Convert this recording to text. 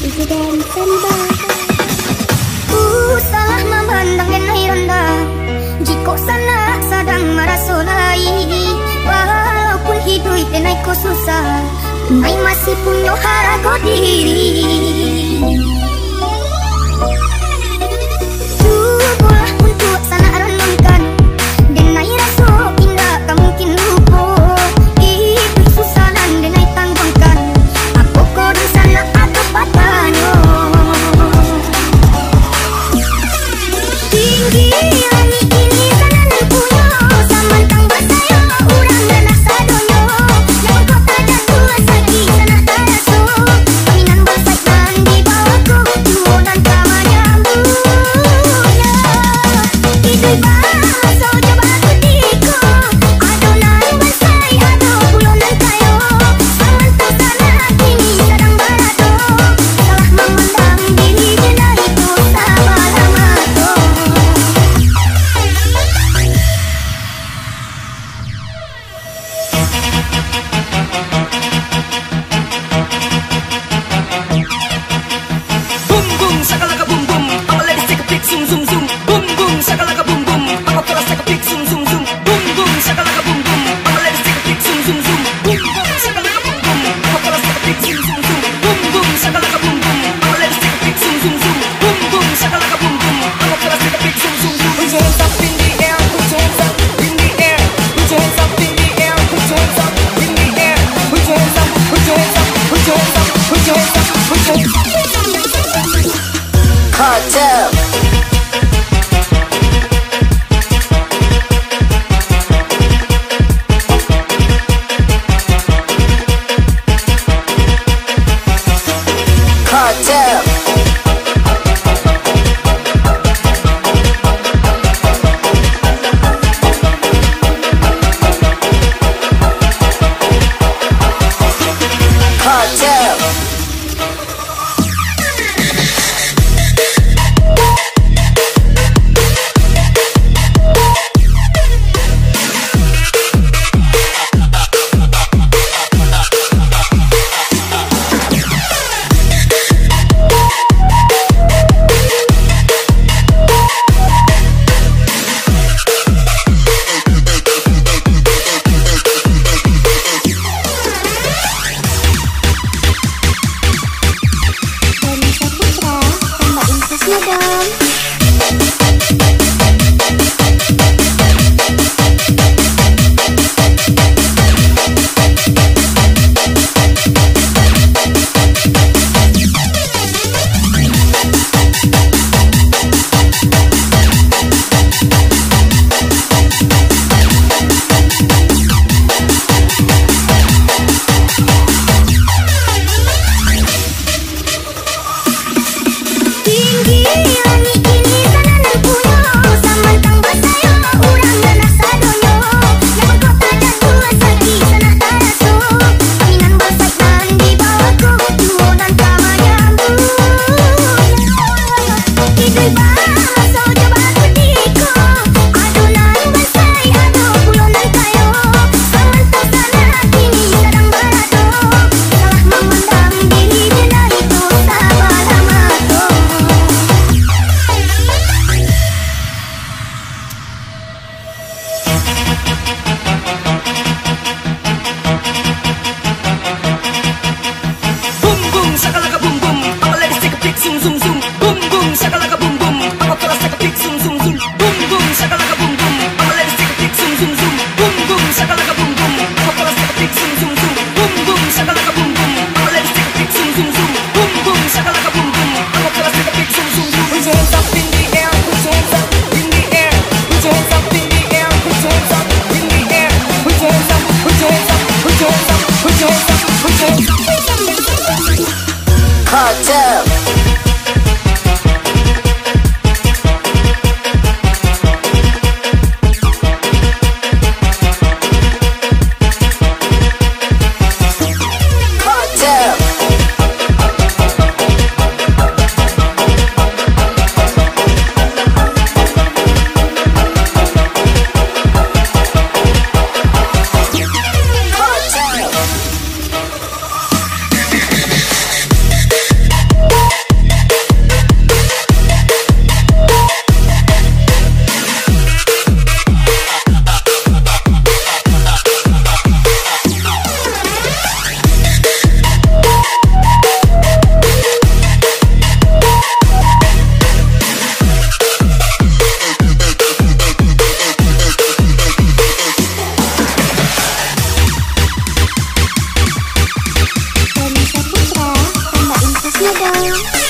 Itu dan sembah. Salah memandang dan ronda. Jika sana sedang merasolai, walaupun hidup dan aku susah, Nai masih punya harga diri. Cobalah untuk sana renungkan, dan Nai rasa indah tak mungkin lupa. Itu susah dan Nai tanggungkan, aku kau di sana atau patahnya. Tinggi langit ini sana nan punya, samantang basaya urang anak sadonyo. Yang kota dan tua sagi sana taraso, kaminan basai dan di bawahku duo dan kamanya bunya. Hidup bahasa coba kutiko, adonan basai ado bulonan kayo. Samantang sana kini sedang berado, telah memandang diri jenah itu sabar amato. Boom boom shakalaka boom boom, all the ladies take a pic zoom zoom zoom. Boom boom shakalaka boom boom, all the fellas take a pic zoom zoom zoom. Boom boom shakalaka boom boom, all the ladies take a pic zoom zoom zoom. Boom boom shakalaka boom boom, all the fellas take a pic zoom zoom zoom. Boom boom shakalaka boom boom, all the ladies take a pic zoom zoom zoom. Boom boom shakalaka boom boom, all the fellas take a pic zoom zoom zoom. Put your hands up in the air, put your hands up in the air, put your hands up in the air, put your hands up in the air, put your hands up, put your hands up, put your hands up, put your hands up, put your hands up. Cartel. Cartel. Cartel. Dari Saputra, tambah infusnya dong. Tinggi langit ini sana nan punya, samantang basaya urang anak sadonyo. Yang kota dan tua sagi sana taraso, kaminan basai dan di bawahku duo dan kamanya bunya. Hidup bahasa coba kutiko, adonan basai ado bulonan kayo. Samantang sana kini sedang berado, telah memandang diri jenah itu sabar amato. Boom boom shakalaka boom boom, all the ladies take a pic zoom zoom zoom. Boom boom shakalaka boom boom, all the fellas take a pic zoom zoom zoom. Boom boom shakalaka boom boom, all the ladies take a pic zoom zoom zoom. Boom boom shakalaka boom boom, all the fellas take a pic zoom zoom zoom. Boom boom shakalaka boom boom, all the ladies take a pic zoom zoom zoom. Boom boom shakalaka boom boom, all the fellas take a pic zoom zoom zoom. Put your hands up in the air, put your hands up in the air, put your hands up in the air, put your hands up in the air, put your hands up, put your hands up, put your hands up, put your hands up, put your hands up. Cartel. Bye.